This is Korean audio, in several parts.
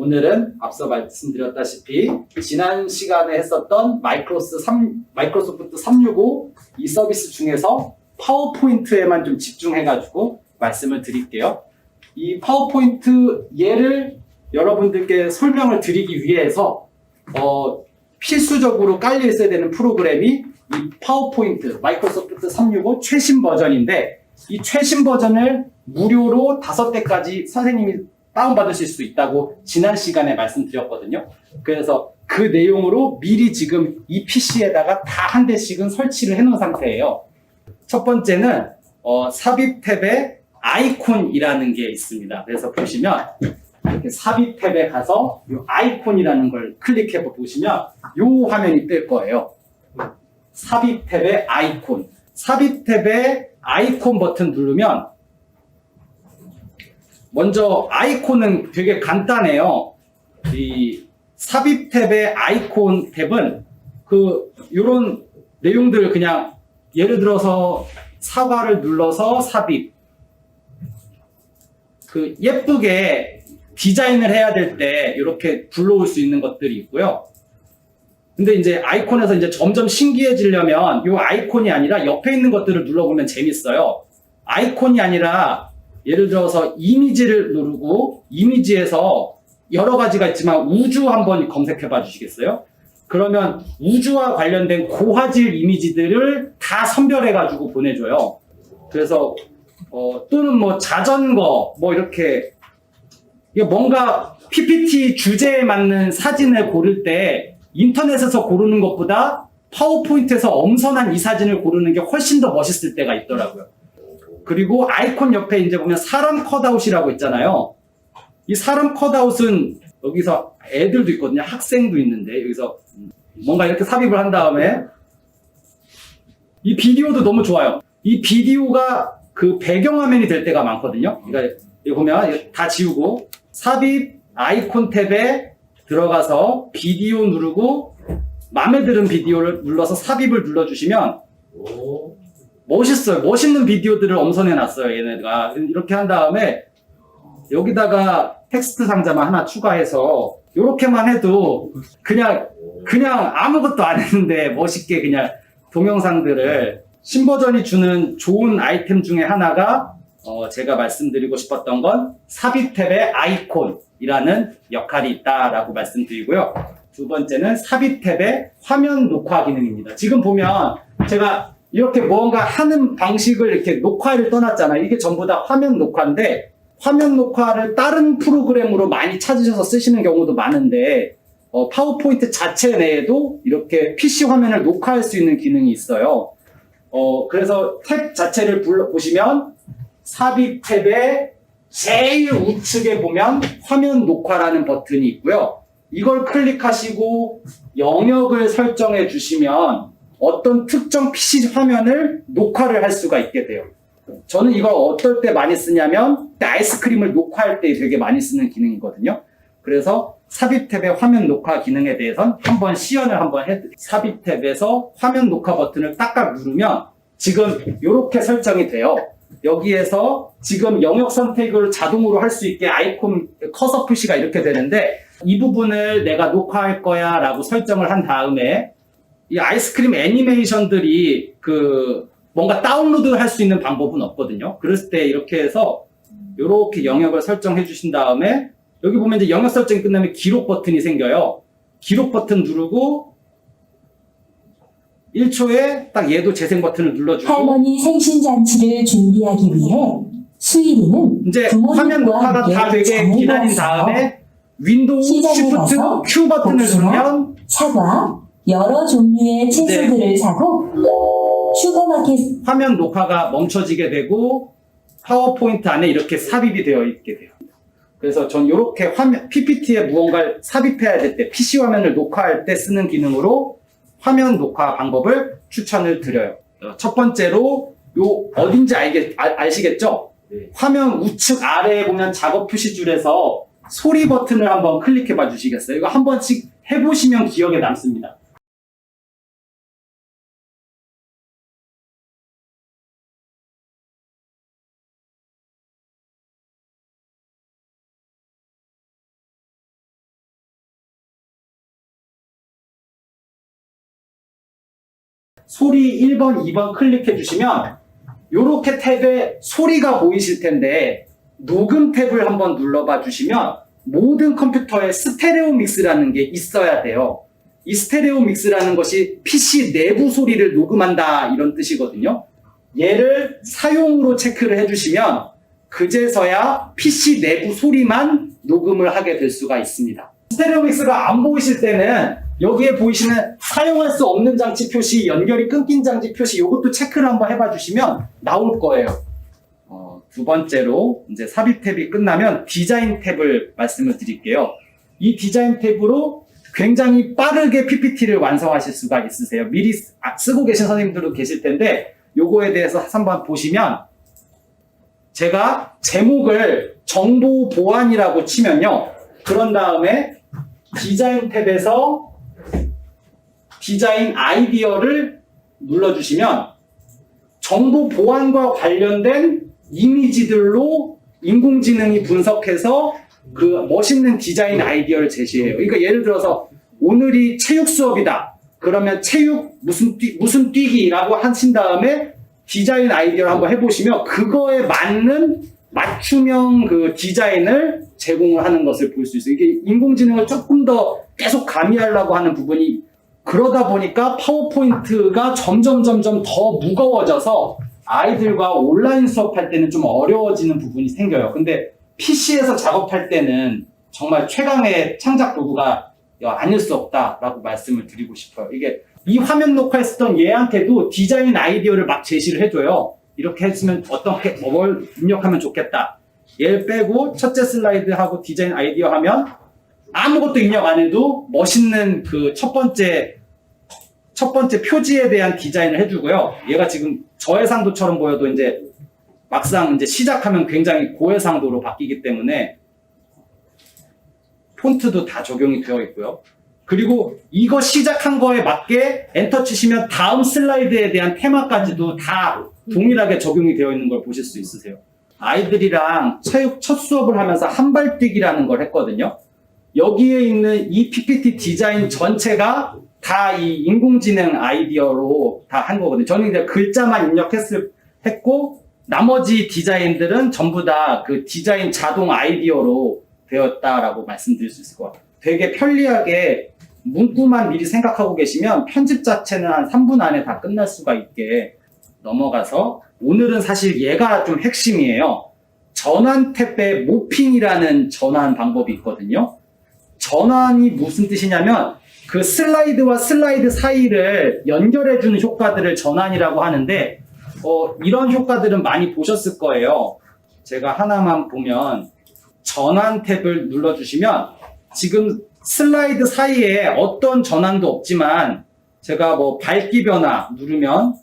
오늘은 앞서 말씀드렸다시피 지난 시간에 했었던 마이크로소프트 365 이 서비스 중에서 파워포인트에만 좀 집중해가지고 말씀을 드릴게요. 이 파워포인트 예를 여러분들께 설명을 드리기 위해서 필수적으로 깔려 있어야 되는 프로그램이 이 파워포인트 마이크로소프트 365 최신 버전인데, 이 최신 버전을 무료로 5대까지 선생님이 다운받으실 수 있다고 지난 시간에 말씀드렸거든요. 그래서 그 내용으로 미리 지금 이 PC에다가 다 한 대씩은 설치를 해놓은 상태예요. 첫 번째는 삽입 탭에 아이콘이라는 게 있습니다. 그래서 보시면 이렇게 삽입 탭에 가서 이 아이콘이라는 걸 클릭해 보시면 이 화면이 뜰 거예요. 삽입 탭에 아이콘. 삽입 탭에 아이콘 버튼 누르면 먼저 아이콘은 되게 간단해요. 이 삽입 탭의 아이콘 탭은 요런 내용들 그냥 예를 들어서 사과를 눌러서 삽입. 예쁘게 디자인을 해야 될 때 이렇게 불러올 수 있는 것들이 있고요. 근데 이제 아이콘에서 이제 점점 신기해지려면 이 아이콘이 아니라 옆에 있는 것들을 눌러보면 재밌어요. 아이콘이 아니라 예를 들어서 이미지를 누르고 이미지에서 여러 가지가 있지만 우주 한번 검색해 봐 주시겠어요? 그러면 우주와 관련된 고화질 이미지들을 다 선별해 가지고 보내줘요. 그래서 또는 뭐 자전거 이렇게 뭔가 PPT 주제에 맞는 사진을 고를 때 인터넷에서 고르는 것보다 파워포인트에서 엄선한 이 사진을 고르는 게 훨씬 더 멋있을 때가 있더라고요. 그리고 아이콘 옆에 이제 보면 사람 컷아웃이라고 있잖아요. 이 사람 컷아웃은 여기서 애들도 있거든요. 학생도 있는데 여기서 뭔가 이렇게 삽입을 한 다음에 이 비디오도 너무 좋아요. 이 비디오가 그 배경화면이 될 때가 많거든요. 그러니까 여기 보면 다 지우고 삽입 아이콘 탭에 들어가서 비디오 누르고 마음에 드는 비디오를 눌러서 삽입을 눌러주시면 멋있어요. 멋있는 비디오들을 엄선해 놨어요. 얘네가 이렇게 한 다음에 여기다가 텍스트 상자만 하나 추가해서 이렇게만 해도 그냥 아무것도 안 했는데 멋있게 그냥 동영상들을 신버전이 주는 좋은 아이템 중에 하나가 제가 말씀드리고 싶었던 건 삽입 탭에 아이콘이라는 역할이 있다라고 말씀드리고요. 두 번째는 삽입 탭의 화면 녹화 기능입니다. 지금 보면 제가 이렇게 뭔가 하는 방식을 이렇게 녹화를 떠났잖아요. 이게 전부 다 화면 녹화인데, 화면 녹화를 다른 프로그램으로 많이 찾으셔서 쓰시는 경우도 많은데, 파워포인트 자체 내에도 이렇게 PC 화면을 녹화할 수 있는 기능이 있어요. 그래서 탭 자체를 보시면 삽입 탭의 제일 우측에 보면 화면 녹화라는 버튼이 있고요. 이걸 클릭하시고 영역을 설정해 주시면 어떤 특정 PC 화면을 녹화를 할 수가 있게 돼요. 저는 이걸 어떨 때 많이 쓰냐면 아이스크림을 녹화할 때 되게 많이 쓰는 기능이거든요. 그래서 삽입 탭의 화면 녹화 기능에 대해서는 한번 시연을 한번 해드릴게요. 삽입 탭에서 화면 녹화 버튼을 딱딱 누르면 지금 이렇게 설정이 돼요. 여기에서 지금 영역 선택을 자동으로 할 수 있게 아이콘 커서 표시가 이렇게 되는데, 이 부분을 내가 녹화할 거야 라고 설정을 한 다음에 이 아이스크림 애니메이션들이 뭔가 다운로드 할 수 있는 방법은 없거든요. 그랬을 때 이렇게 해서 이렇게 영역을 설정해 주신 다음에 여기 보면 이제 영역 설정이 끝나면 기록 버튼이 생겨요. 기록 버튼 누르고 1초에 딱 얘도 재생 버튼을 눌러주고, 할머니 생신잔치를 준비하기 위해 수일이는 이제 화면 녹화가 다 되게 기다린 다음에 윈도우 쉬프트 Q 버튼을 누르면 사과, 여러 종류의 채소들을 사고 슈퍼마켓 화면 녹화가 멈춰지게 되고 파워포인트 안에 이렇게 삽입이 되어 있게 돼요. 그래서 전 이렇게 PPT에 무언가를 삽입해야 될 때, PC 화면을 녹화할 때 쓰는 기능으로 화면 녹화 방법을 추천을 드려요. 첫 번째로 어딘지 아시겠죠? 네. 화면 우측 아래에 보면 작업 표시줄에서 소리 버튼을 한번 클릭해 봐 주시겠어요? 이거 한 번씩 해보시면 기억에 남습니다. 소리 1번, 2번 클릭해 주시면 이렇게 탭에 소리가 보이실 텐데 녹음 탭을 한번 눌러봐 주시면 모든 컴퓨터에 스테레오 믹스라는 게 있어야 돼요. 이 스테레오 믹스라는 것이 PC 내부 소리를 녹음한다 이런 뜻이거든요. 얘를 사용으로 체크를 해주시면 그제서야 PC 내부 소리만 녹음을 하게 될 수가 있습니다. 스테레오 믹스가 안 보이실 때는 여기에 보이시는 사용할 수 없는 장치 표시, 연결이 끊긴 장치 표시 이것도 체크를 한번 해봐 주시면 나올 거예요. 두 번째로 이제 삽입 탭이 끝나면 디자인 탭을 말씀을 드릴게요. 이 디자인 탭으로 굉장히 빠르게 PPT를 완성하실 수가 있으세요. 미리 쓰고 계신 선생님들도 계실 텐데 요거에 대해서 한번 보시면 제가 제목을 정보 보안이라고 치면요. 그런 다음에 디자인 탭에서 디자인 아이디어를 눌러주시면 정보 보안과 관련된 이미지들로 인공지능이 분석해서 그 멋있는 디자인 아이디어를 제시해요. 그러니까 예를 들어서 오늘이 체육 수업이다. 그러면 체육 무슨 뛰기라고 하신 다음에 디자인 아이디어를 한번 해보시면 그거에 맞는 맞춤형 그 디자인을 제공을 하는 것을 볼 수 있어요. 이게 인공지능을 조금 더 계속 가미하려고 하는 부분이 그러다 보니까 파워포인트가 점점 더 무거워져서 아이들과 온라인 수업할 때는 좀 어려워지는 부분이 생겨요. 근데 PC에서 작업할 때는 정말 최강의 창작 도구가 아닐 수 없다라고 말씀을 드리고 싶어요. 이게 이 화면 녹화했었던 얘한테도 디자인 아이디어를 막 제시를 해줘요. 이렇게 했으면 어떻게 뭘 입력하면 좋겠다. 얘를 빼고 첫째 슬라이드하고 디자인 아이디어 하면 아무것도 입력 안 해도 멋있는 그 첫 번째 표지에 대한 디자인을 해주고요. 얘가 지금 저해상도처럼 보여도 이제 막상 이제 시작하면 굉장히 고해상도로 바뀌기 때문에 폰트도 다 적용이 되어 있고요. 그리고 이거 시작한 거에 맞게 엔터 치시면 다음 슬라이드에 대한 테마까지도 다 동일하게 적용이 되어 있는 걸 보실 수 있으세요. 아이들이랑 체육 첫 수업을 하면서 한발뛰기라는 걸 했거든요. 여기에 있는 이 PPT 디자인 전체가 다 이 인공지능 아이디어로 다 한 거거든요. 저는 이제 글자만 입력했고 나머지 디자인들은 전부 다 그 디자인 자동 아이디어로 되었다라고 말씀드릴 수 있을 것 같아요. 되게 편리하게 문구만 미리 생각하고 계시면 편집 자체는 한 3분 안에 다 끝날 수가 있게 넘어가서 오늘은 사실 얘가 좀 핵심이에요. 전환 탭에 모핑이라는 전환 방법이 있거든요. 전환이 무슨 뜻이냐면 그 슬라이드와 슬라이드 사이를 연결해주는 효과들을 전환이라고 하는데 이런 효과들은 많이 보셨을 거예요. 제가 하나만 보면 전환 탭을 눌러주시면 지금 슬라이드 사이에 어떤 전환도 없지만 제가 뭐 밝기 변화 누르면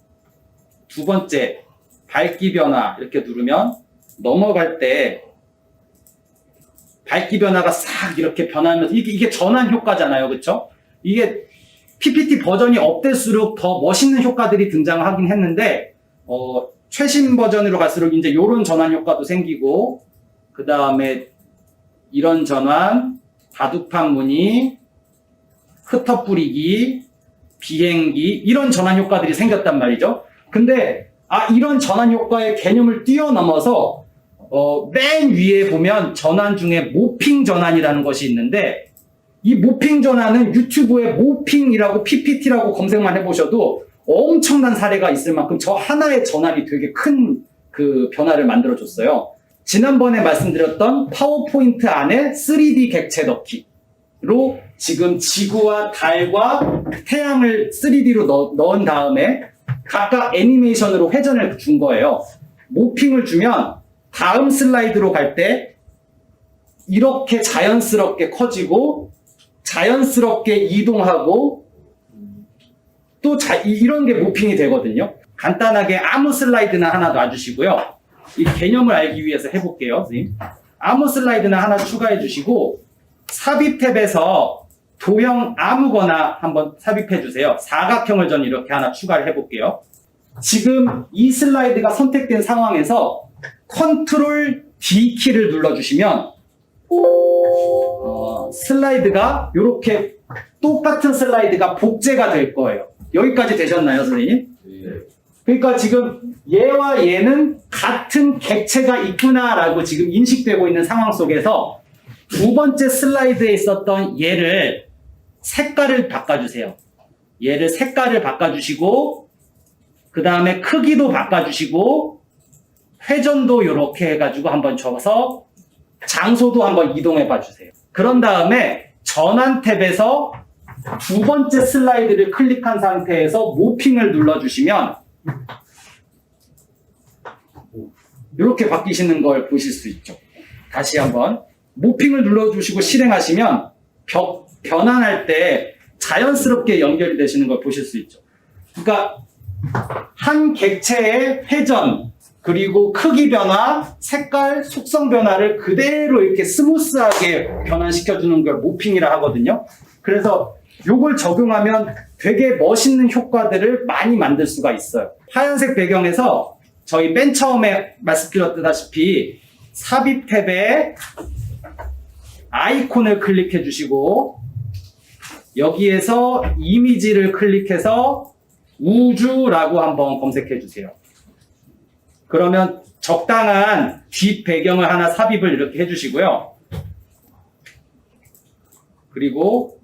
두 번째 밝기 변화 이렇게 누르면 넘어갈 때 밝기 변화가 싹 이렇게 변하면서 이게 전환 효과잖아요. 그렇죠? 이게 PPT 버전이 업될수록 더 멋있는 효과들이 등장하긴 했는데 최신 버전으로 갈수록 이제 이런 전환 효과도 생기고 그 다음에 이런 전환, 바둑판 무늬, 흩어 뿌리기, 비행기 이런 전환 효과들이 생겼단 말이죠. 근데 이런 전환 효과의 개념을 뛰어넘어서 맨 위에 보면 전환 중에 모핑 전환이라는 것이 있는데 이 모핑 전환은 유튜브에 모핑이라고 PPT라고 검색만 해보셔도 엄청난 사례가 있을 만큼 저 하나의 전환이 되게 큰 그 변화를 만들어줬어요. 지난번에 말씀드렸던 파워포인트 안에 3D 객체 넣기로 지금 지구와 달과 태양을 3D로 넣은 다음에 각각 애니메이션으로 회전을 준 거예요. 모핑을 주면 다음 슬라이드로 갈 때 이렇게 자연스럽게 커지고 자연스럽게 이동하고 또 이런 게 모핑이 되거든요. 간단하게 아무 슬라이드나 하나 놔주시고요. 이 개념을 알기 위해서 해볼게요. 선생님. 아무 슬라이드나 하나 추가해 주시고 삽입 탭에서 도형 아무거나 한번 삽입해 주세요. 사각형을 전 이렇게 하나 추가를 해볼게요. 지금 이 슬라이드가 선택된 상황에서 컨트롤 D 키를 눌러주시면 슬라이드가 이렇게 똑같은 슬라이드가 복제가 될 거예요. 여기까지 되셨나요, 선생님? 그러니까 지금 얘와 얘는 같은 객체가 있구나라고 지금 인식되고 있는 상황 속에서 두 번째 슬라이드에 있었던 얘를 색깔을 바꿔주세요. 얘를 색깔을 바꿔주시고 그 다음에 크기도 바꿔주시고 회전도 이렇게 해가지고 한번 적어서 장소도 한번 이동해 봐주세요. 그런 다음에 전환 탭에서 두 번째 슬라이드를 클릭한 상태에서 모핑을 눌러주시면 이렇게 바뀌시는 걸 보실 수 있죠. 다시 한번 모핑을 눌러주시고 실행하시면 변환할 때 자연스럽게 연결이 되시는 걸 보실 수 있죠. 그러니까 한 객체의 회전 그리고 크기 변화, 색깔, 속성 변화를 그대로 이렇게 스무스하게 변환시켜주는 걸 모핑이라 하거든요. 그래서 요걸 적용하면 되게 멋있는 효과들을 많이 만들 수가 있어요. 하얀색 배경에서 저희 맨 처음에 말씀드렸다시피 삽입 탭에 아이콘을 클릭해 주시고 여기에서 이미지를 클릭해서 우주라고 한번 검색해 주세요. 그러면 적당한 뒷 배경을 하나 삽입을 이렇게 해주시고요. 그리고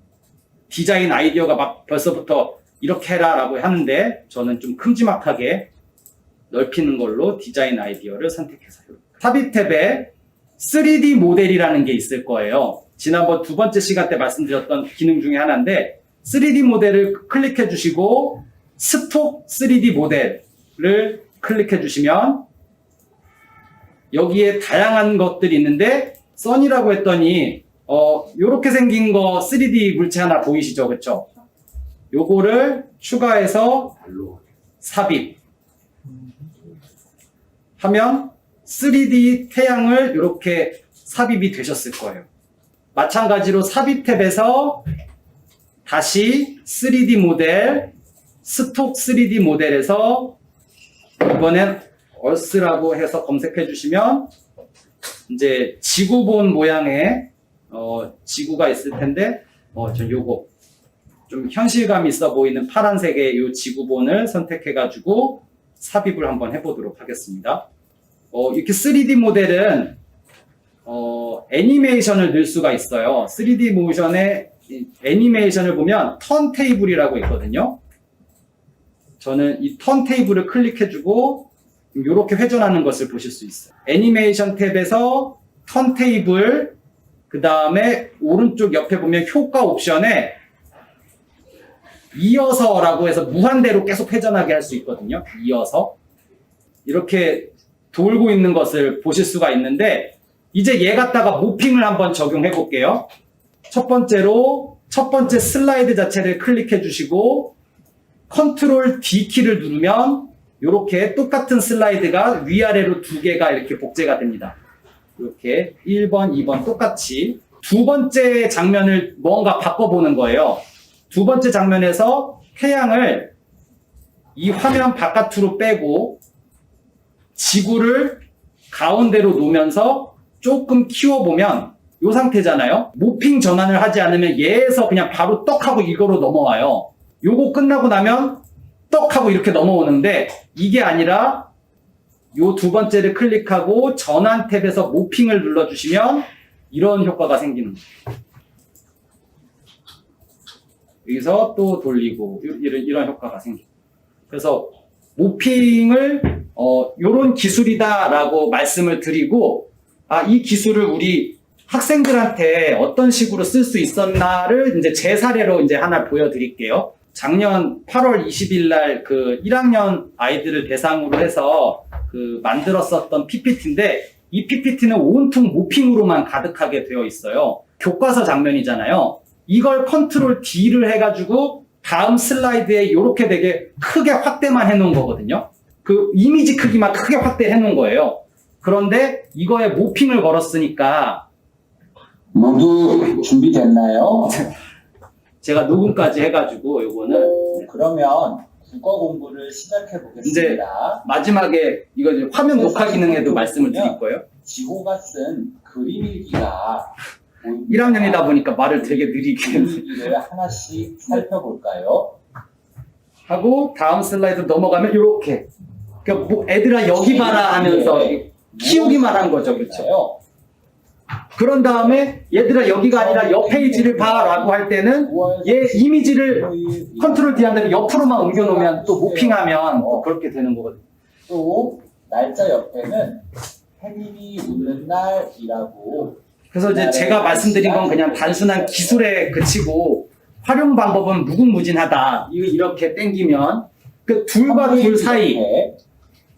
디자인 아이디어가 막 벌써부터 이렇게 해라 라고 하는데 저는 좀 큼지막하게 넓히는 걸로 디자인 아이디어를 선택해서요. 삽입 탭에 3D 모델이라는 게 있을 거예요. 지난번 두 번째 시간 때 말씀드렸던 기능 중에 하나인데 3D 모델을 클릭해 주시고 스톡 3D 모델을 클릭해 주시면 여기에 다양한 것들이 있는데 선이라고 했더니 요렇게 생긴 거 3D 물체 하나 보이시죠? 그쵸? 요거를 추가해서 삽입 하면 3D 태양을 이렇게 삽입이 되셨을 거예요. 마찬가지로 삽입 탭에서 다시 3D 모델, 스톡 3D 모델에서 이번엔 얼스라고 해서 검색해 주시면 이제 지구본 모양의 지구가 있을 텐데 전 요거 좀 현실감 있어 보이는 파란색의 요 지구본을 선택해 가지고 삽입을 한번 해보도록 하겠습니다. 이렇게 3D 모델은 애니메이션을 넣을 수가 있어요. 3D 모션의 애니메이션을 보면 턴테이블이라고 있거든요. 저는 이 턴테이블을 클릭해주고 이렇게 회전하는 것을 보실 수 있어요. 애니메이션 탭에서 턴테이블, 그 다음에 오른쪽 옆에 보면 효과 옵션에 이어서라고 해서 무한대로 계속 회전하게 할 수 있거든요. 이어서 이렇게 돌고 있는 것을 보실 수가 있는데 이제 얘 갖다가 모핑을 한번 적용해 볼게요. 첫 번째로 첫 번째 슬라이드 자체를 클릭해 주시고 컨트롤 D 키를 누르면 이렇게 똑같은 슬라이드가 위아래로 두 개가 이렇게 복제가 됩니다. 이렇게 1번, 2번 똑같이 두 번째 장면을 뭔가 바꿔보는 거예요. 두 번째 장면에서 태양을 이 화면 바깥으로 빼고 지구를 가운데로 놓으면서 조금 키워보면 이 상태잖아요. 모핑 전환을 하지 않으면 얘에서 그냥 바로 떡 하고 이거로 넘어와요. 요거 끝나고 나면 떡 하고 이렇게 넘어오는데 이게 아니라 요 두 번째를 클릭하고 전환 탭에서 모핑을 눌러주시면 이런 효과가 생기는 거예요. 여기서 또 돌리고 이런 효과가 생기고 그래서 모핑을 요런 기술이다라고 말씀을 드리고 이 기술을 우리 학생들한테 어떤 식으로 쓸 수 있었나를 이제 제 사례로 이제 하나 보여드릴게요. 작년 8월 20일 날 그 1학년 아이들을 대상으로 해서 그 만들었었던 PPT인데 이 PPT는 온통 모핑으로만 가득하게 되어 있어요. 교과서 장면이잖아요. 이걸 컨트롤 D를 해가지고 다음 슬라이드에 이렇게 되게 크게 확대만 해놓은 거거든요. 그 이미지 크기만 크게 확대해 놓은 거예요. 그런데 이거에 모핑을 걸었으니까 모두 준비됐나요? 제가 녹음까지 해가지고 요거는 그러면 국어 공부를 시작해 보겠습니다. 마지막에 이거 이제 화면 녹화 기능에도 말씀을 드릴 거예요. 지호가 쓴 그림 일기가 1학년이다 보니까 말을 되게 느리게 그림 일기를 하나씩 살펴볼까요? 하고 다음 슬라이드 넘어가면 이렇게. 그러니까 뭐 애들아 여기 봐라 하면서 키우기만 한 거죠, 그렇죠? 그런 다음에 얘들아 여기가 아니라 옆 페이지를 봐라고 할 때는 얘 이미지를 컨트롤 D 한 다음에 옆으로만 옮겨놓으면 또 모핑하면 또 그렇게 되는 거거든요. 또 날짜 옆에는 해님이 오는 날이라고. 그래서 이제 제가 말씀드린 건 그냥 단순한 기술에 그치고 활용 방법은 무궁무진하다. 이렇게 땡기면 그 둘과 둘 사이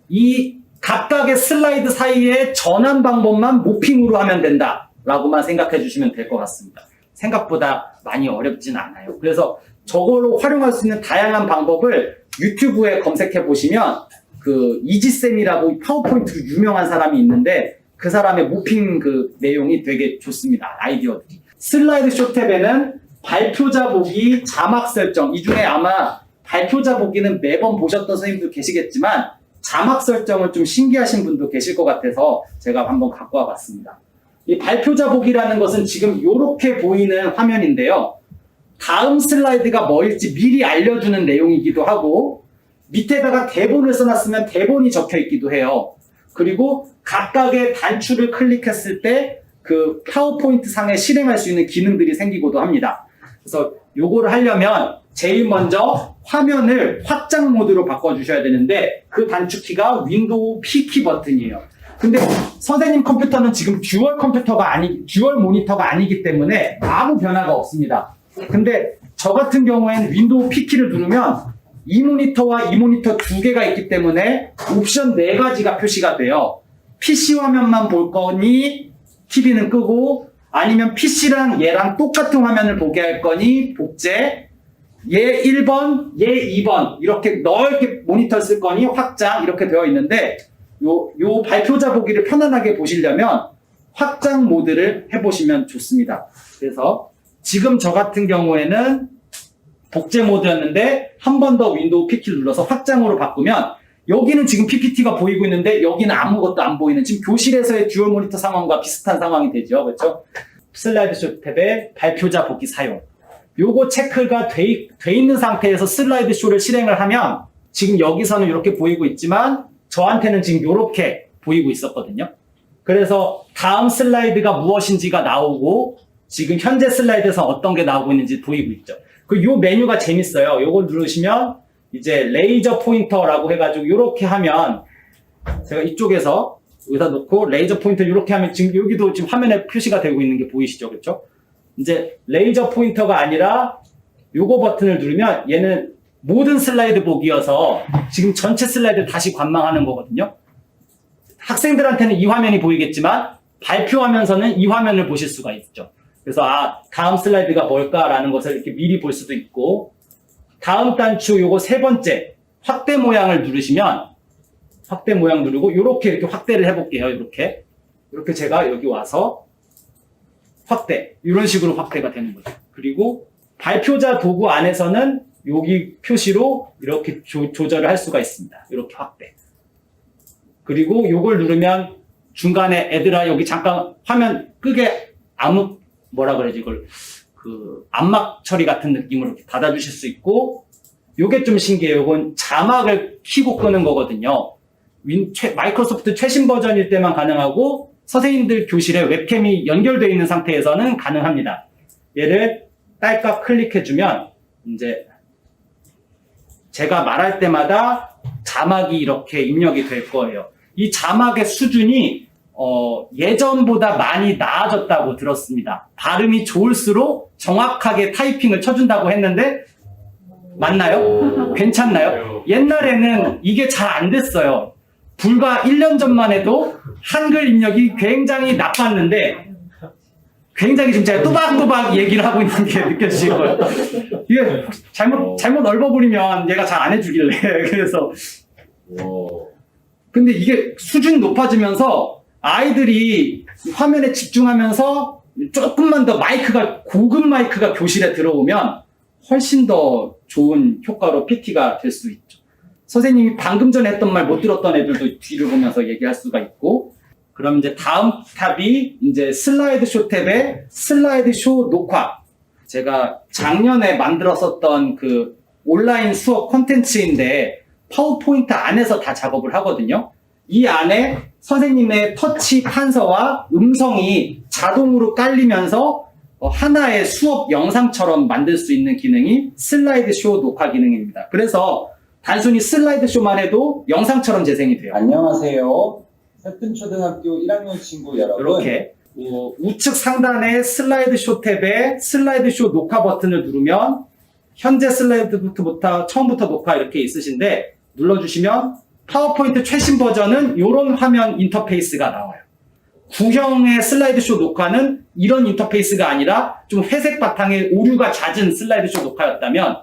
이 각각의 슬라이드 사이의 전환 방법만 모핑으로 하면 된다라고만 생각해 주시면 될 것 같습니다. 생각보다 많이 어렵진 않아요. 그래서 저걸로 활용할 수 있는 다양한 방법을 유튜브에 검색해 보시면 그 이지쌤이라고 파워포인트로 유명한 사람이 있는데 그 사람의 모핑 그 내용이 되게 좋습니다. 아이디어들이. 슬라이드 쇼 탭에는 발표자 보기, 자막 설정, 이 중에 아마 발표자 보기는 매번 보셨던 선생님도 계시겠지만 자막 설정은 좀 신기하신 분도 계실 것 같아서 제가 한번 갖고 와봤습니다. 이 발표자 보기라는 것은 지금 이렇게 보이는 화면인데요. 다음 슬라이드가 뭐일지 미리 알려주는 내용이기도 하고 밑에다가 대본을 써놨으면 대본이 적혀 있기도 해요. 그리고 각각의 단추를 클릭했을 때 그 파워포인트 상에 실행할 수 있는 기능들이 생기고도 합니다. 그래서 요거를 하려면 제일 먼저 화면을 확장 모드로 바꿔주셔야 되는데 그 단축키가 윈도우 P키 버튼이에요. 근데 선생님 컴퓨터는 지금 듀얼 모니터가 아니기 때문에 아무 변화가 없습니다. 근데 저 같은 경우에는 윈도우 P키를 누르면 이 모니터와 이 모니터 두 개가 있기 때문에 옵션 4가지가 표시가 돼요. PC 화면만 볼 거니 TV는 끄고 아니면 PC랑 얘랑 똑같은 화면을 보게 할 거니 복제, 얘 1번, 얘 2번 이렇게 넓게 모니터 쓸 거니 확장 이렇게 되어 있는데 요 발표자 보기를 편안하게 보시려면 확장 모드를 해보시면 좋습니다. 그래서 지금 저 같은 경우에는 복제 모드였는데 한 번 더 윈도우 P키를 눌러서 확장으로 바꾸면 여기는 지금 PPT가 보이고 있는데 여기는 아무것도 안 보이는 지금 교실에서의 듀얼 모니터 상황과 비슷한 상황이 되죠. 그렇죠? 슬라이드 쇼 탭의 발표자 보기 사용. 요거 체크가 돼 있는 상태에서 슬라이드 쇼를 실행을 하면 지금 여기서는 이렇게 보이고 있지만 저한테는 지금 이렇게 보이고 있었거든요. 그래서 다음 슬라이드가 무엇인지가 나오고 지금 현재 슬라이드에서 어떤 게 나오고 있는지 보이고 있죠. 요 메뉴가 재밌어요. 요걸 누르시면 이제 레이저 포인터라고 해가지고 이렇게 하면 제가 이쪽에서 여기다 놓고 레이저 포인터를 이렇게 하면 지금 여기도 지금 화면에 표시가 되고 있는 게 보이시죠? 그렇죠? 이제 레이저 포인터가 아니라 요거 버튼을 누르면 얘는 모든 슬라이드 보기여서 지금 전체 슬라이드 다시 관망하는 거거든요. 학생들한테는 이 화면이 보이겠지만 발표하면서는 이 화면을 보실 수가 있죠. 그래서 다음 슬라이드가 뭘까라는 것을 이렇게 미리 볼 수도 있고 다음 단추 요거 3번째 확대 모양을 누르시면 확대 모양 누르고 이렇게 확대를 해볼게요. 이렇게 제가 여기 와서 확대 이런 식으로 확대가 되는 거죠. 그리고 발표자 도구 안에서는 여기 표시로 이렇게 조절을 할 수가 있습니다. 이렇게 확대. 그리고 요걸 누르면 중간에 애들아 여기 잠깐 화면 끄게 이걸 암막 처리 같은 느낌으로 이렇게 닫아주실 수 있고 요게 좀 신기해요. 이건 자막을 켜고 끄는 거거든요. 마이크로소프트 최신 버전일 때만 가능하고 선생님들 교실에 웹캠이 연결되어 있는 상태에서는 가능합니다. 얘를 딸깍 클릭해주면 이제 제가 말할 때마다 자막이 이렇게 입력이 될 거예요. 이 자막의 수준이 예전보다 많이 나아졌다고 들었습니다. 발음이 좋을수록 정확하게 타이핑을 쳐준다고 했는데 맞나요? 괜찮나요? 옛날에는 이게 잘 안 됐어요. 불과 1년 전만 해도 한글 입력이 굉장히 나빴는데 굉장히 지금 제가 또박또박 얘기를 하고 있는 게 느껴지실 거예요. 이게 잘못 넓어버리면 얘가 잘 안 해주길래 그래서 근데 이게 수준이 높아지면서 아이들이 화면에 집중하면서 조금만 더 고급 마이크가 교실에 들어오면 훨씬 더 좋은 효과로 PT가 될 수 있죠. 선생님이 방금 전에 했던 말 못 들었던 애들도 뒤를 보면서 얘기할 수가 있고 그럼 이제 다음 탑이 이제 슬라이드 쇼 탭의 슬라이드 쇼 녹화. 제가 작년에 만들었었던 그 온라인 수업 콘텐츠인데 파워포인트 안에서 다 작업을 하거든요. 이 안에 선생님의 터치 판서와 음성이 자동으로 깔리면서 하나의 수업 영상처럼 만들 수 있는 기능이 슬라이드 쇼 녹화 기능입니다. 그래서 단순히 슬라이드 쇼만 해도 영상처럼 재생이 돼요. 안녕하세요. 세튼초등학교 1학년 친구 여러분. 이렇게 우측 상단의 슬라이드 쇼 탭에 슬라이드 쇼 녹화 버튼을 누르면 현재 슬라이드부터 처음부터 녹화 이렇게 있으신데 눌러주시면 파워포인트 최신 버전은 이런 화면 인터페이스가 나와요. 구형의 슬라이드 쇼 녹화는 이런 인터페이스가 아니라 좀 회색 바탕에 오류가 잦은 슬라이드 쇼 녹화였다면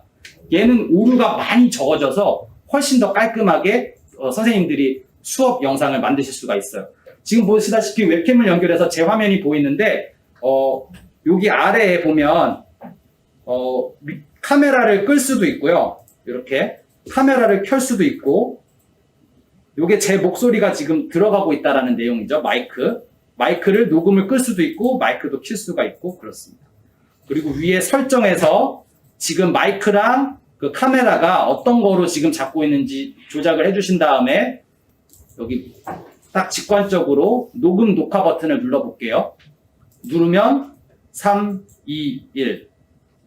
얘는 오류가 많이 적어져서 훨씬 더 깔끔하게 선생님들이 수업 영상을 만드실 수가 있어요. 지금 보시다시피 웹캠을 연결해서 제 화면이 보이는데 여기 아래에 보면 카메라를 끌 수도 있고요. 이렇게 카메라를 켤 수도 있고 이게 제 목소리가 지금 들어가고 있다라는 내용이죠. 마이크를 녹음을 끌 수도 있고 마이크도 킬 수가 있고 그렇습니다. 그리고 위에 설정에서 지금 마이크랑 그 카메라가 어떤 거로 지금 잡고 있는지 조작을 해주신 다음에 여기 딱 직관적으로 녹음 녹화 버튼을 눌러볼게요. 누르면 3, 2, 1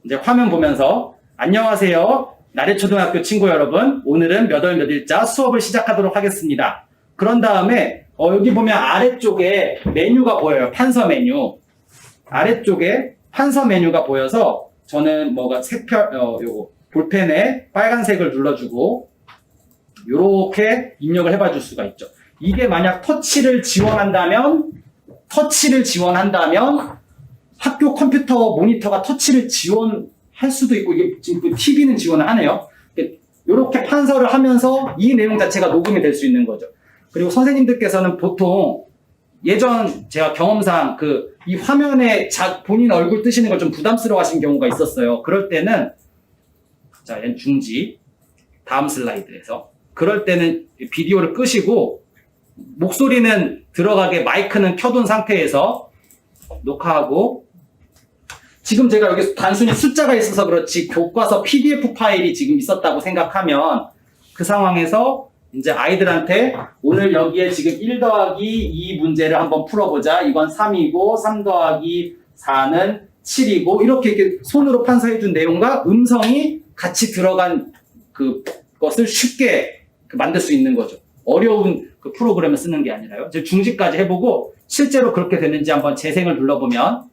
이제 화면 보면서 안녕하세요. 나래초등학교 친구 여러분, 오늘은 몇 월 몇 일자 수업을 시작하도록 하겠습니다. 그런 다음에 여기 보면 아래쪽에 메뉴가 보여요. 판서 메뉴. 아래쪽에 판서 메뉴가 보여서 저는 뭐가 요거 볼펜에 빨간색을 눌러주고 요렇게 입력을 해봐 줄 수가 있죠. 이게 만약 터치를 지원한다면 학교 컴퓨터 모니터가 터치를 지원할 수도 있고 이게 지금 TV는 지원을 하네요. 이렇게 판서를 하면서 이 내용 자체가 녹음이 될 수 있는 거죠. 그리고 선생님들께서는 보통 예전 제가 경험상 이 화면에 본인 얼굴 뜨시는 걸 좀 부담스러워 하신 경우가 있었어요. 그럴 때는 자, 얘는 중지 다음 슬라이드에서 그럴 때는 비디오를 끄시고 목소리는 들어가게 마이크는 켜둔 상태에서 녹화하고 지금 제가 여기 단순히 숫자가 있어서 그렇지 교과서 PDF 파일이 지금 있었다고 생각하면 그 상황에서 이제 아이들한테 오늘 여기에 지금 1 더하기 2 문제를 한번 풀어보자. 이건 3이고 3 더하기 4는 7이고 이렇게 손으로 판서해준 내용과 음성이 같이 들어간 그것을 쉽게 만들 수 있는 거죠. 어려운 그 프로그램을 쓰는 게 아니라요. 이제 중지까지 해보고 실제로 그렇게 되는지 한번 재생을 눌러보면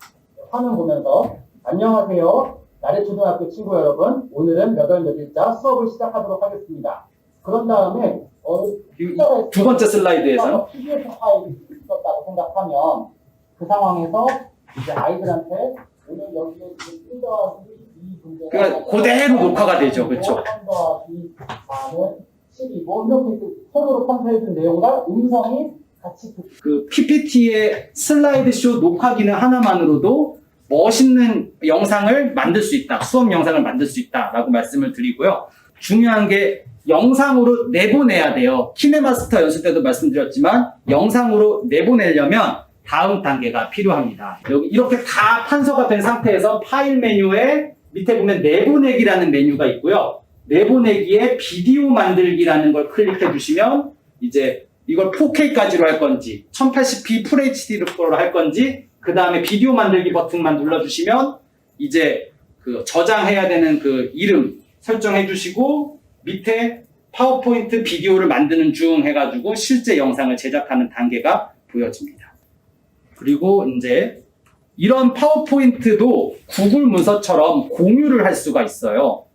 화면 보면서 안녕하세요. 나래초등학교 친구 여러분, 오늘은 몇 월 몇 일자 수업을 시작하도록 하겠습니다. 그런 다음에 두 번째 슬라이드에서 PDF 파일이 있었다고 생각하면 그 상황에서 이제 아이들한테 오늘 여기에 1 더하기 2 문제가 그러니까 그대로 녹화가 되죠. 그렇죠? 3 더하기 4는 7이고 이렇게 손으로 판서해준 내용과 음성이 같이 그 PPT의 슬라이드 쇼 녹화 기능 하나만으로도 멋있는 영상을 만들 수 있다. 수업 영상을 만들 수 있다라고 말씀을 드리고요. 중요한 게 영상으로 내보내야 돼요. 키네마스터 연습 때도 말씀드렸지만 영상으로 내보내려면 다음 단계가 필요합니다. 여기 이렇게 다 판서가 된 상태에서 파일 메뉴에 밑에 보면 내보내기라는 메뉴가 있고요. 내보내기에 비디오 만들기라는 걸 클릭해 주시면 이제 이걸 4K까지로 할 건지 1080p FHD로 할 건지 그 다음에 비디오 만들기 버튼만 눌러주시면 이제 그 저장해야 되는 그 이름 설정해 주시고 밑에 파워포인트 비디오를 만드는 중 해가지고 실제 영상을 제작하는 단계가 보여집니다. 그리고 이제 이런 파워포인트도 구글 문서처럼 공유를 할 수가 있어요.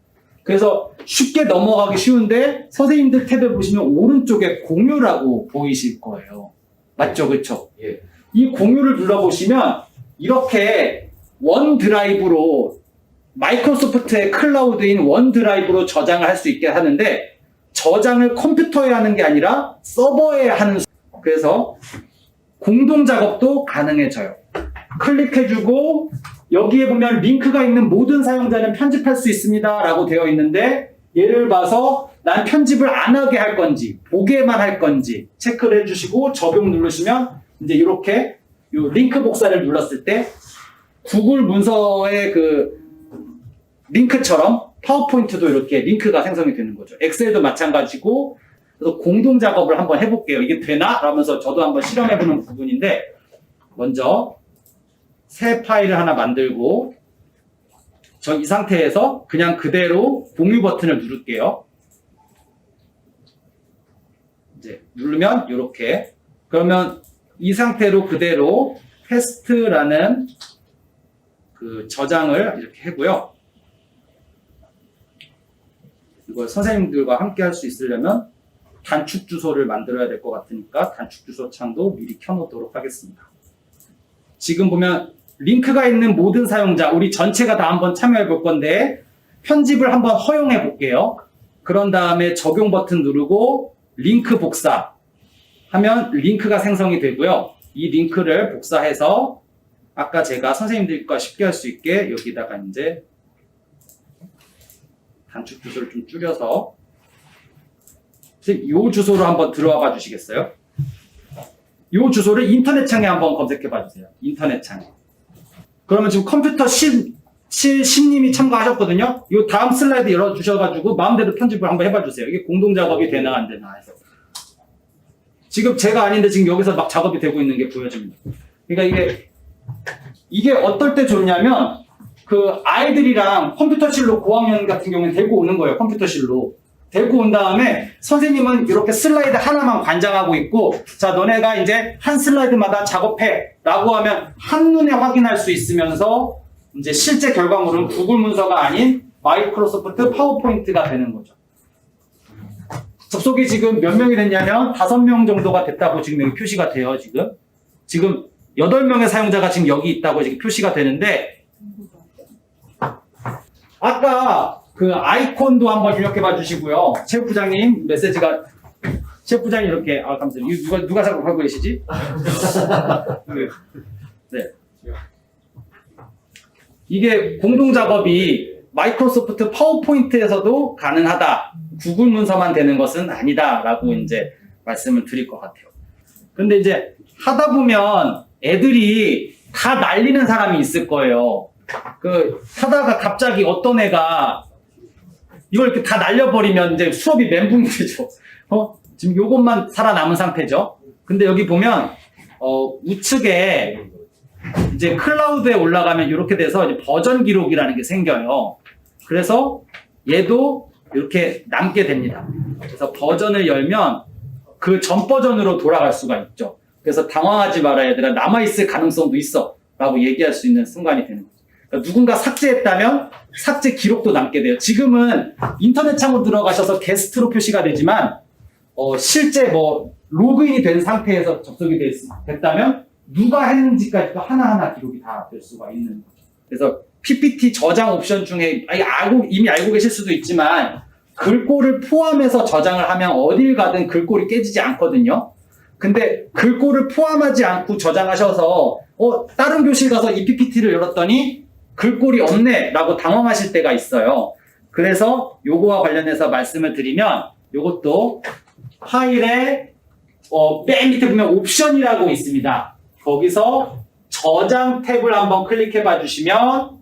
그래서 쉽게 넘어가기 쉬운데 선생님들 탭에 보시면 오른쪽에 공유라고 보이실 거예요. 맞죠? 그렇죠? 예. 이 공유를 눌러보시면 이렇게 원드라이브로 마이크로소프트의 클라우드인 원드라이브로 저장을 할 수 있게 하는데 저장을 컴퓨터에 하는 게 아니라 서버에 하는 그래서 공동 작업도 가능해져요. 클릭해주고 여기에 보면 링크가 있는 모든 사용자는 편집할 수 있습니다 라고 되어 있는데 예를 봐서 난 편집을 안 하게 할 건지 보게만 할 건지 체크를 해주시고 적용 누르시면 이제 이렇게 요 링크 복사를 눌렀을 때 구글 문서의 그 링크처럼 파워포인트도 이렇게 링크가 생성이 되는 거죠. 엑셀도 마찬가지고, 그래서 공동 작업을 한번 해볼게요. 이게 되나? 라면서 저도 한번 실험해보는 부분인데, 먼저 새 파일을 하나 만들고, 저 이 상태에서 그냥 그대로 공유 버튼을 누를게요. 이제 누르면 이렇게. 그러면 이 상태로 그대로 패스트라는 그 저장을 이렇게 하고요. 이걸 선생님들과 함께 할 수 있으려면 단축 주소를 만들어야 될 것 같으니까 단축 주소 창도 미리 켜놓도록 하겠습니다. 지금 보면 링크가 있는 모든 사용자, 우리 전체가 다 한번 참여해 볼 건데 편집을 한번 허용해 볼게요. 그런 다음에 적용 버튼 누르고 링크 복사 하면 링크가 생성이 되고요. 이 링크를 복사해서 아까 제가 선생님들과 쉽게 할 수 있게 여기다가 이제 단축 주소를 좀 줄여서 이 주소로 한번 들어와 봐 주시겠어요? 이 주소를 인터넷 창에 한번 검색해 봐 주세요. 인터넷 창에. 그러면 지금 컴퓨터 10님이 참가하셨거든요. 이 다음 슬라이드 열어주셔가지고 마음대로 편집을 한번 해봐 주세요. 이게 공동 작업이 되나 안 되나 해서. 지금 제가 아닌데 지금 여기서 막 작업이 되고 있는 게 보여집니다. 그러니까 이게 어떨 때 좋냐면 그 아이들이랑 컴퓨터실로 고학년 같은 경우는 데리고 오는 거예요. 컴퓨터실로. 데리고 온 다음에 선생님은 이렇게 슬라이드 하나만 관장하고 있고 자 너네가 이제 한 슬라이드마다 작업해 라고 하면 한눈에 확인할 수 있으면서 이제 실제 결과물은 구글 문서가 아닌 마이크로소프트 파워포인트가 되는 거죠. 접속이 지금 몇 명이 됐냐면 5명 정도가 됐다고 지금 여기 표시가 돼요. 지금 8명의 사용자가 지금 여기 있다고 지금 표시가 되는데 아까 그 아이콘도 한번 입력해 봐 주시고요. 체육부장님 메시지가 체육부장님 이렇게 감사합니다. 누가 작업하고 계시지? 네. 이게 공동 작업이 마이크로소프트 파워포인트에서도 가능하다. 구글 문서만 되는 것은 아니다라고 이제 말씀을 드릴 것 같아요. 근데 이제 하다 보면 애들이 다 날리는 사람이 있을 거예요. 하다가 갑자기 어떤 애가 이걸 이렇게 다 날려버리면 이제 수업이 멘붕이 되죠. 지금 요것만 살아남은 상태죠. 근데 여기 보면, 우측에 이제 클라우드에 올라가면 이렇게 돼서 이제 버전 기록이라는 게 생겨요. 그래서 얘도 이렇게 남게 됩니다. 그래서 버전을 열면 그 전 버전으로 돌아갈 수가 있죠. 그래서 당황하지 마라 얘들아. 남아있을 가능성도 있어. 라고 얘기할 수 있는 순간이 되는 거죠. 그러니까 누군가 삭제했다면 삭제 기록도 남게 돼요. 지금은 인터넷 창으로 들어가셔서 게스트로 표시가 되지만 실제 로그인이 된 상태에서 접속이 됐다면 누가 했는지까지도 하나하나 기록이 다 될 수가 있는 거죠. 그래서 PPT 저장 옵션 중에 이미 알고 계실 수도 있지만 글꼴을 포함해서 저장을 하면 어딜 가든 글꼴이 깨지지 않거든요. 근데 글꼴을 포함하지 않고 저장하셔서 다른 교실 가서 이 PPT를 열었더니 글꼴이 없네 라고 당황하실 때가 있어요. 그래서 요거와 관련해서 말씀을 드리면 요것도 파일에 맨 밑에 보면 옵션이라고 있습니다. 거기서 저장 탭을 한번 클릭해 봐 주시면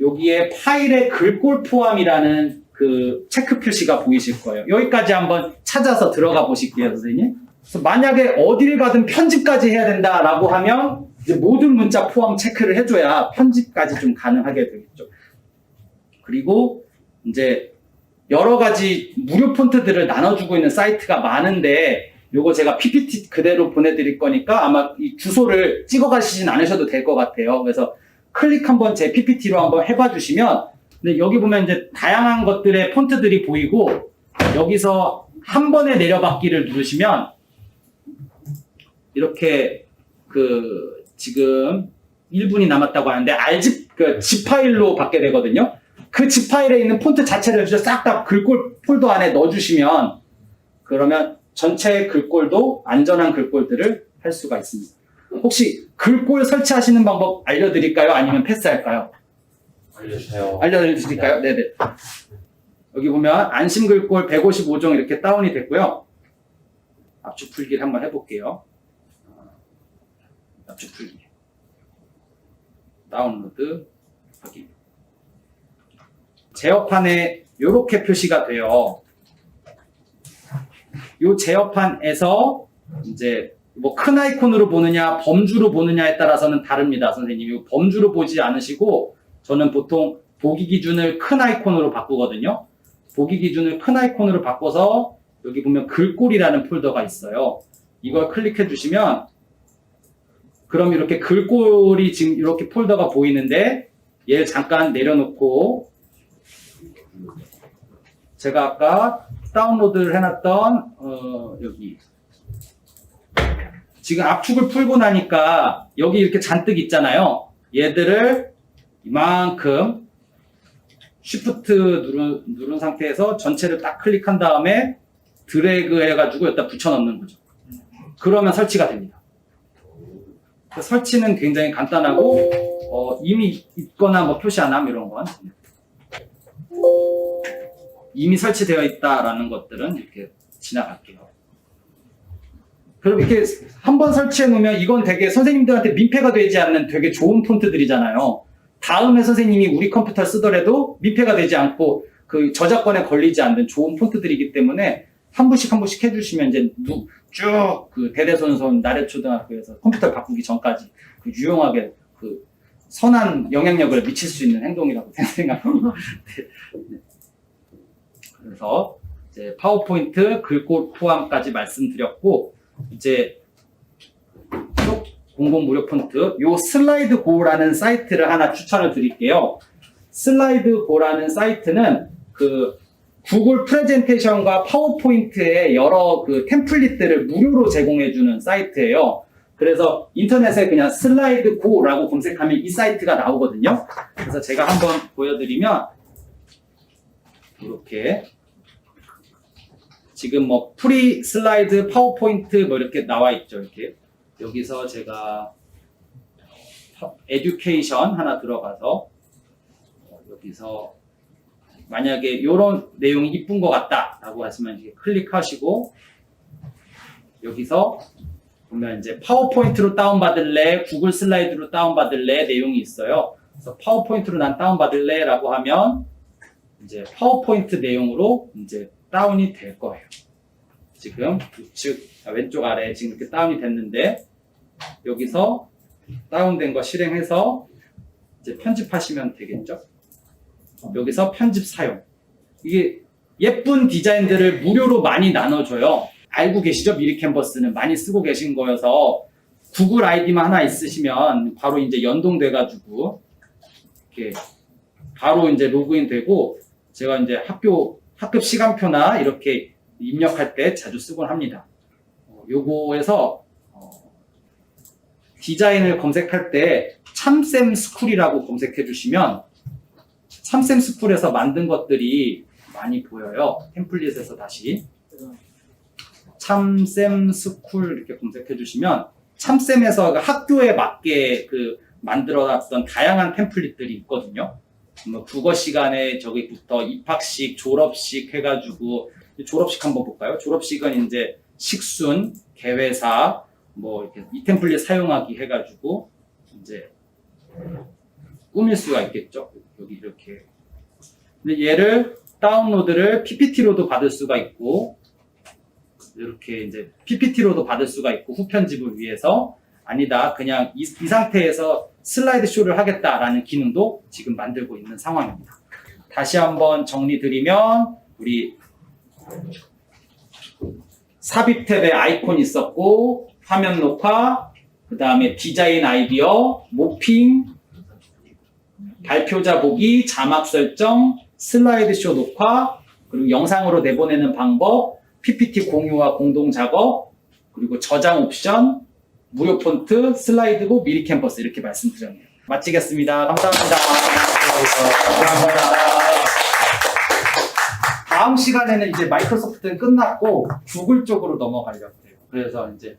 여기에 파일의 글꼴 포함이라는 그 체크 표시가 보이실 거예요. 여기까지 한번 찾아서 들어가 보실게요, 선생님. 그래서 만약에 어딜 가든 편집까지 해야 된다라고 하면 이제 모든 문자 포함 체크를 해줘야 편집까지 좀 가능하게 되겠죠. 그리고 이제 여러 가지 무료 폰트들을 나눠주고 있는 사이트가 많은데 요거 제가 PPT 그대로 보내드릴 거니까 아마 이 주소를 찍어 가시진 않으셔도 될 것 같아요. 그래서 클릭 한번 제 PPT로 한번 해봐 주시면 근데 여기 보면 이제 다양한 것들의 폰트들이 보이고 여기서 한 번에 내려받기를 누르시면 이렇게 지금 1분이 남았다고 하는데 zip 파일로 받게 되거든요. 그 zip 파일에 있는 폰트 자체를 싹 다 글꼴 폴더 안에 넣어주시면 그러면 전체 글꼴도 안전한 글꼴들을 할 수가 있습니다. 혹시 글꼴 설치하시는 방법 알려드릴까요? 아니면 패스할까요? 알려주세요. 알려드릴까요? 네네. 여기 보면 안심 글꼴 155종 이렇게 다운이 됐고요. 압축 풀기를 한번 해볼게요. 압축 풀기. 다운로드 확인. 제어판에 이렇게 표시가 돼요. 이 제어판에서 이제 뭐 큰 아이콘으로 보느냐 범주로 보느냐에 따라서는 다릅니다. 선생님이 범주로 보지 않으시고 저는 보통 보기 기준을 큰 아이콘으로 바꾸거든요. 보기 기준을 큰 아이콘으로 바꿔서 여기 보면 글꼴이라는 폴더가 있어요. 이걸 클릭해 주시면 그럼 이렇게 글꼴이 지금 이렇게 폴더가 보이는데 얘를 잠깐 내려놓고 제가 아까 다운로드를 해놨던 여기 지금 압축을 풀고 나니까 여기 이렇게 잔뜩 있잖아요. 얘들을 이만큼 쉬프트 누른 상태에서 전체를 딱 클릭한 다음에 드래그 해가지고 여기다 붙여넣는 거죠. 그러면 설치가 됩니다. 설치는 굉장히 간단하고 이미 있거나 뭐 표시 안 함 이런 건 이미 설치되어 있다라는 것들은 이렇게 지나갈게요. 그럼 이렇게 한번 설치해 놓으면 이건 되게 선생님들한테 민폐가 되지 않는 되게 좋은 폰트들이잖아요. 다음에 선생님이 우리 컴퓨터 쓰더라도 민폐가 되지 않고 그 저작권에 걸리지 않는 좋은 폰트들이기 때문에 한 분씩 해주시면 이제 쭉 그 대대손손 나래초등학교에서 컴퓨터 바꾸기 전까지 그 유용하게 그 선한 영향력을 미칠 수 있는 행동이라고 생각합니다. 네. 그래서 이제 파워포인트 글꼴 포함까지 말씀드렸고 이제 공공 무료 폰트 요 슬라이드 고라는 사이트를 하나 추천을 드릴게요. 슬라이드 고라는 사이트는 그 구글 프레젠테이션과 파워포인트의 여러 그 템플릿들을 무료로 제공해주는 사이트예요. 그래서 인터넷에 그냥 슬라이드 고라고 검색하면 이 사이트가 나오거든요. 그래서 제가 한번 보여드리면 이렇게 지금 뭐 프리 슬라이드 파워포인트 뭐 이렇게 나와 있죠. 이렇게 여기서 제가 에듀케이션 하나 들어가서 여기서 만약에 이런 내용이 이쁜 것 같다 라고 하시면 이렇게 클릭하시고 여기서 보면 이제 파워포인트로 다운받을래 구글 슬라이드로 다운받을래 내용이 있어요. 그래서 파워포인트로 난 다운받을래 라고 하면 이제 파워포인트 내용으로 이제 다운이 될 거예요. 지금 우측 왼쪽 아래에 지금 이렇게 다운이 됐는데 여기서 다운된 거 실행해서 이제 편집하시면 되겠죠. 여기서 편집 사용. 이게 예쁜 디자인들을 무료로 많이 나눠줘요. 알고 계시죠? 미리 캔버스는 많이 쓰고 계신 거여서 구글 아이디만 하나 있으시면 바로 이제 연동돼가지고 이렇게 바로 이제 로그인 되고 제가 이제 학급 시간표나 이렇게 입력할 때 자주 쓰곤 합니다. 요거에서 디자인을 검색할 때 참쌤 스쿨이라고 검색해 주시면 참쌤 스쿨에서 만든 것들이 많이 보여요. 템플릿에서 다시 참쌤 스쿨 이렇게 검색해 주시면 참쌤에서 학교에 맞게 그 만들어놨던 다양한 템플릿들이 있거든요. 뭐 국어 시간에 저기부터 입학식, 졸업식 해가지고 졸업식 한번 볼까요? 졸업식은 이제 식순, 개회사 뭐 이렇게 이 템플릿 사용하기 해가지고 이제 꾸밀 수가 있겠죠. 여기 이렇게. 근데 얘를 다운로드를 PPT로도 받을 수가 있고 이렇게 이제 PPT로도 받을 수가 있고 후편집을 위해서 아니다 그냥 이 상태에서 슬라이드 쇼를 하겠다라는 기능도 지금 만들고 있는 상황입니다. 다시 한번 정리드리면 우리 삽입 탭에 아이콘 있었고 화면 녹화, 그 다음에 디자인 아이디어, 모핑, 발표자 보기, 자막 설정, 슬라이드쇼 녹화, 그리고 영상으로 내보내는 방법, PPT 공유와 공동 작업, 그리고 저장 옵션, 무료 폰트, 슬라이드고 미리 캠퍼스 이렇게 말씀드렸네요. 마치겠습니다. 감사합니다. 다음 시간에는 이제 마이크로소프트는 끝났고 구글 쪽으로 넘어가려고 해요. 그래서 이제